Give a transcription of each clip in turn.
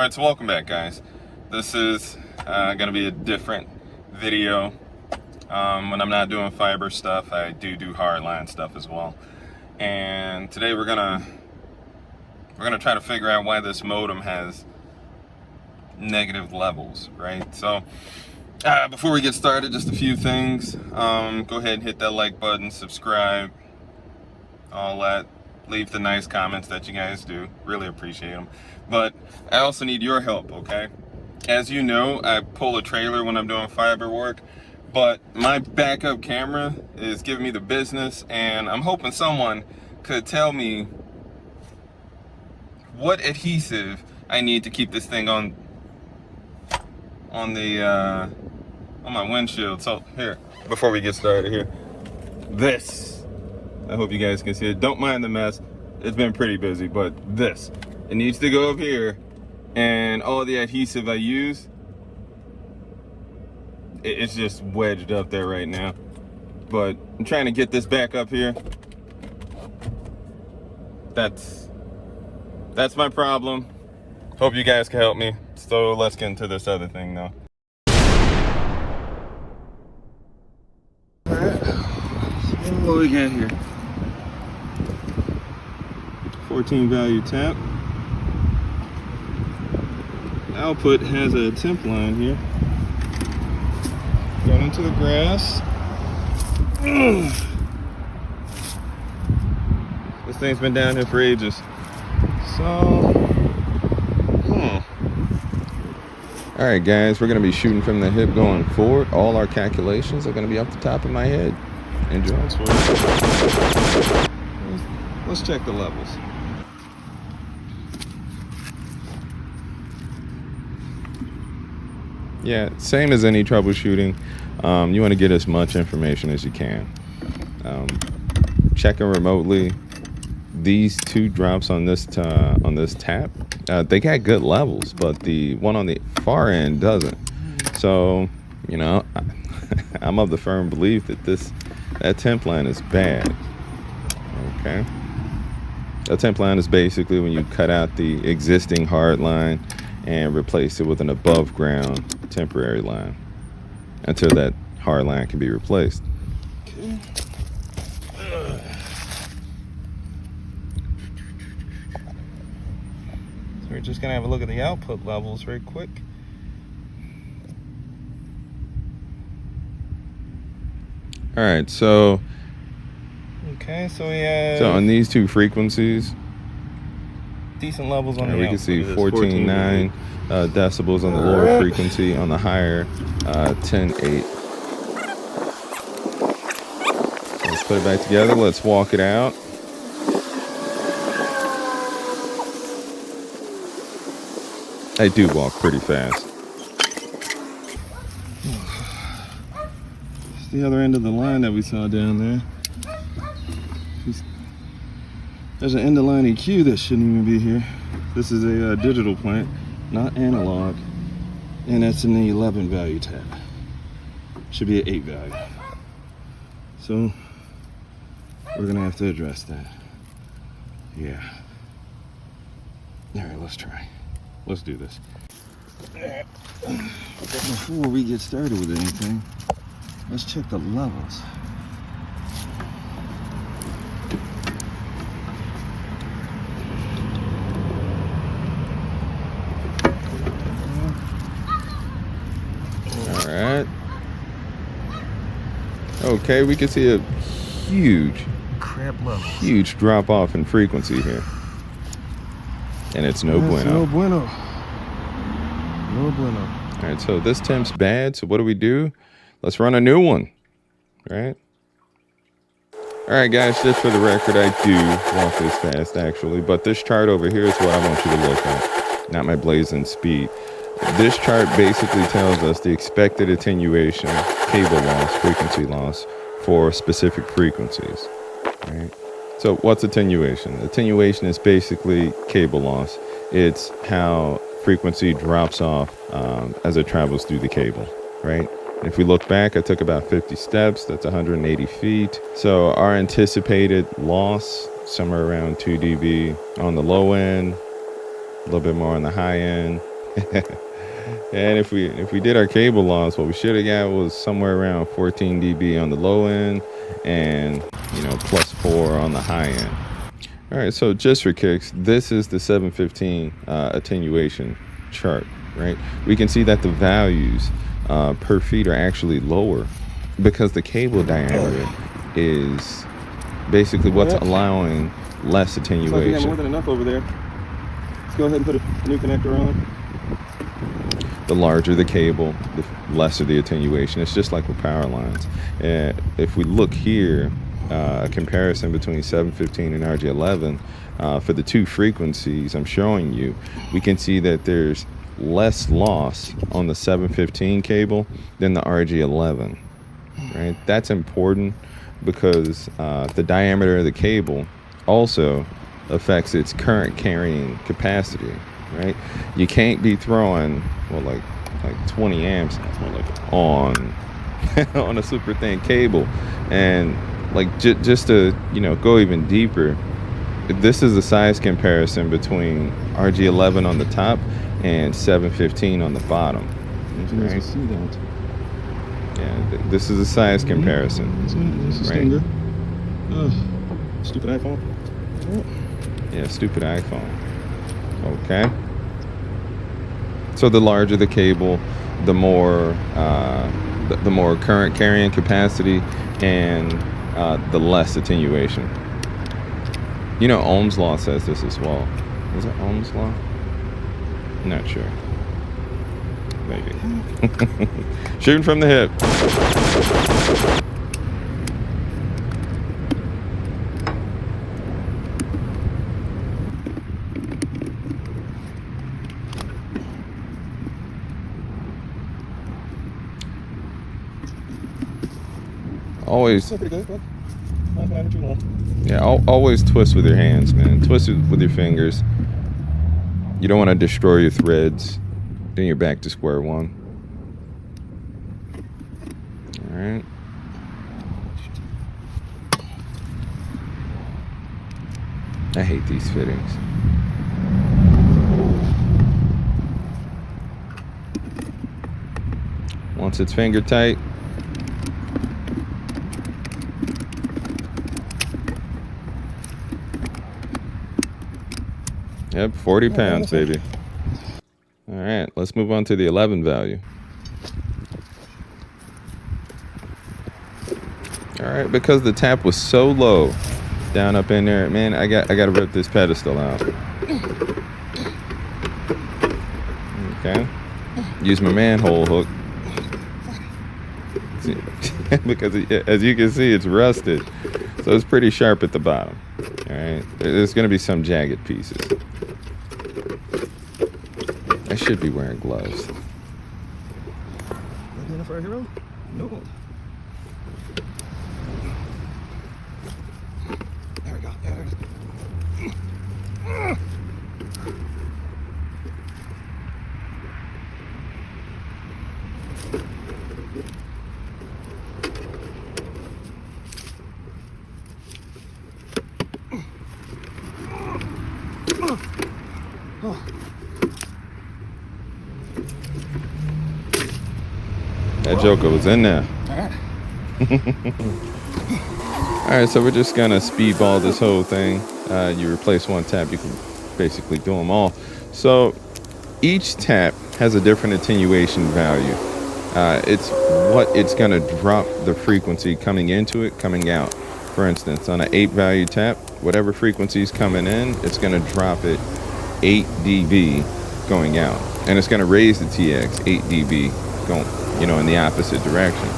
Alright, so welcome back, guys. This is going to be a different video. When I'm not doing fiber stuff, I do hardline stuff as well. And today we're gonna try to figure out why this modem has negative levels, right? So before we get started, just a few things. Go ahead and hit that like button, subscribe, all that. Leave the nice comments that you guys do. Really appreciate them. But I also need your help, okay? As you know, I pull a trailer when I'm doing fiber work, but my backup camera is giving me the business, and I'm hoping someone could tell me what adhesive I need to keep this thing on my windshield. So here, before we get started here, this. I hope you guys can see it. Don't mind the mess. It's been pretty busy, but this, it needs to go up here, and all the adhesive I use, it's just wedged up there right now. But I'm trying to get this back up here. That's my problem. Hope you guys can help me. So let's get into this other thing now. All right, what do we got here? 14 value tap. Output has a temp line here. Going into the grass. This thing's been down here for ages. So, all right, guys, we're gonna be shooting from the hip going forward. All our calculations are gonna be off the top of my head. Enjoy. Let's check the levels. Yeah, same as any troubleshooting. You want to get as much information as you can. Checking remotely. These two drops on this tap, they got good levels, but the one on the far end doesn't. So, you know, I'm of the firm belief that that temp line is bad. Okay. A temp line is basically when you cut out the existing hard line and replace it with an above ground temporary line until that hard line can be replaced. Okay. So we're just gonna have a look at the output levels very quick. All right, so okay, so we have, so on these two frequencies, decent levels on the we can see 14.9 decibels on the lower frequency, on the higher 10.8. Let's put it back together. Let's walk it out. I do walk pretty fast. It's the other end of the line that we saw down there. There's an end of line EQ that shouldn't even be here. This is a digital plant, not analog, and that's an 11 value tap. Should be an 8 value. So we're gonna have to address that. Yeah. All right, let's try. Let's do this. Before we get started with anything, let's check the levels. Alright. Okay, we can see a huge drop off in frequency here. And it's no bueno. No bueno. No bueno. Alright, so this temp's bad, so what do? Let's run a new one. Right? Alright guys, just for the record, I do walk this fast actually, but this chart over here is what I want you to look at, not my blazing speed. This chart basically tells us the expected attenuation, cable loss, frequency loss for specific frequencies. Right? So what's attenuation? Attenuation is basically cable loss. It's how frequency drops off as it travels through the cable, right? And if we look back, I took about 50 steps. That's 180 feet. So our anticipated loss, somewhere around 2 dB on the low end, a little bit more on the high end, And if we did our cable loss, what we should have got was somewhere around 14 dB on the low end, and +4 on the high end. All right, so just for kicks, this is the 715 attenuation chart, right? We can see that the values per feet are actually lower because the cable diameter is basically what's allowing less attenuation. Looks like we got more than enough over there. Let's go ahead and put a new connector on. The larger the cable, the lesser the attenuation. It's just like with power lines. And if we look here, a comparison between 715 and RG11 for the two frequencies I'm showing you, we can see that there's less loss on the 715 cable than the RG11. Right? That's important because the diameter of the cable also affects its current carrying capacity. Right? You can't be throwing like 20 amps on on a super thin cable. And just to go even deeper, this is a size comparison between RG11 on the top and 715 on the bottom. Right? Yeah, this is a size comparison. Right? Stupid iPhone. Yeah, stupid iPhone. Okay. So the larger the cable, the more current carrying capacity, and the less attenuation. Ohm's law says this as well. Is it Ohm's law? Not sure. Maybe. Shooting from the hip. Always. Yeah, always twist with your hands, man. Twist it with your fingers. You don't want to destroy your threads. Then you're back to square one. All right. I hate these fittings. Once it's finger tight, yep, 40 pounds, baby. All right, let's move on to the 11 value. All right, because the tap was so low down up in there, man, I got to rip this pedestal out. Okay, use my manhole hook. Because as you can see, it's rusted, so it's pretty sharp at the bottom. All right, there's going to be some jagged pieces. I should be wearing gloves. Enough for a hero? No. There we go. That joker was in there. All right, so we're just gonna speedball this whole thing. You replace one tap, you can basically do them all. So each tap has a different attenuation value. It's what it's gonna drop the frequency coming into it, coming out. For instance, on an 8 value tap, whatever frequency is coming in, it's gonna drop it 8 dB going out, and it's gonna raise the TX 8 dB going, in the opposite direction.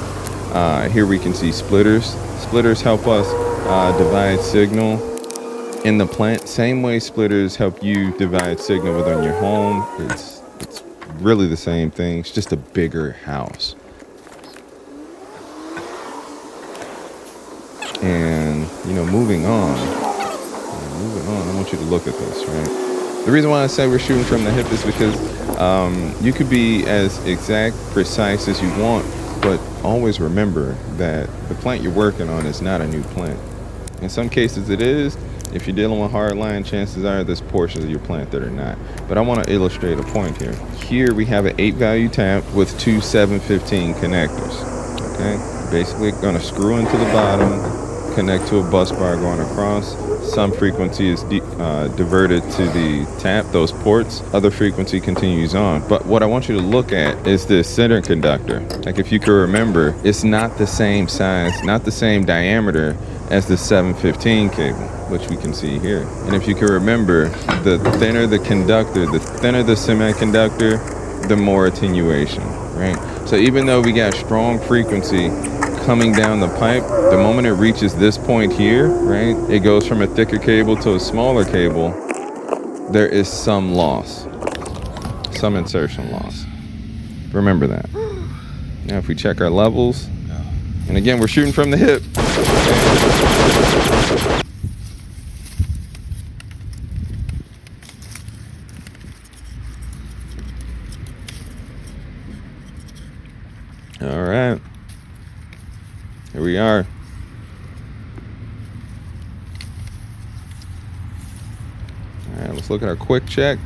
Here we can see splitters. Splitters help us divide signal in the plant. Same way splitters help you divide signal within your home. It's really the same thing. It's just a bigger house. And moving on, I want you to look at this, right? The reason why I say we're shooting from the hip is because you could be as exact, precise as you want, but always remember that the plant you're working on is not a new plant. In some cases it is, If you're dealing with hard line, chances are there's portions of your plant that are not. But I want to illustrate a point here. Here we have an 8 value temp with 2 715 connectors. Okay, basically going to screw into the bottom, connect to a bus bar going across. Some frequency is diverted to the tap, those ports. Other frequency continues on. But what I want you to look at is the center conductor. Like if you can remember, it's not the same size, not the same diameter as the 715 cable, which we can see here. And if you can remember, the thinner the conductor, the thinner the semiconductor, the more attenuation, right? So even though we got strong frequency coming down the pipe, the moment it reaches this point here, right, it goes from a thicker cable to a smaller cable, there is some loss, some insertion loss. Remember that. Now if we check our levels, and again, we're shooting from the hip. All right. Here we are. All right, let's look at our quick check.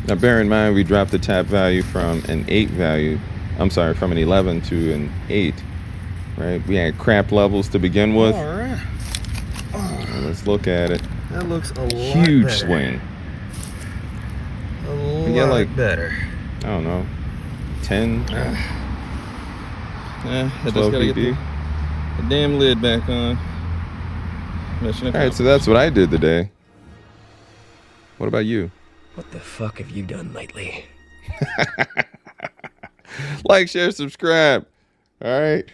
Now bear in mind we dropped the tap value from an 8 value, from an 11 to an 8, right? We had crap levels to begin with. All right. Well, let's look at it. That looks a lot huge better. Swing. A lot like, better. I don't know, 10, I just gotta get the damn lid back on. All right, so that's what I did today. What about you? What the fuck have you done lately? Like, share, subscribe. All right.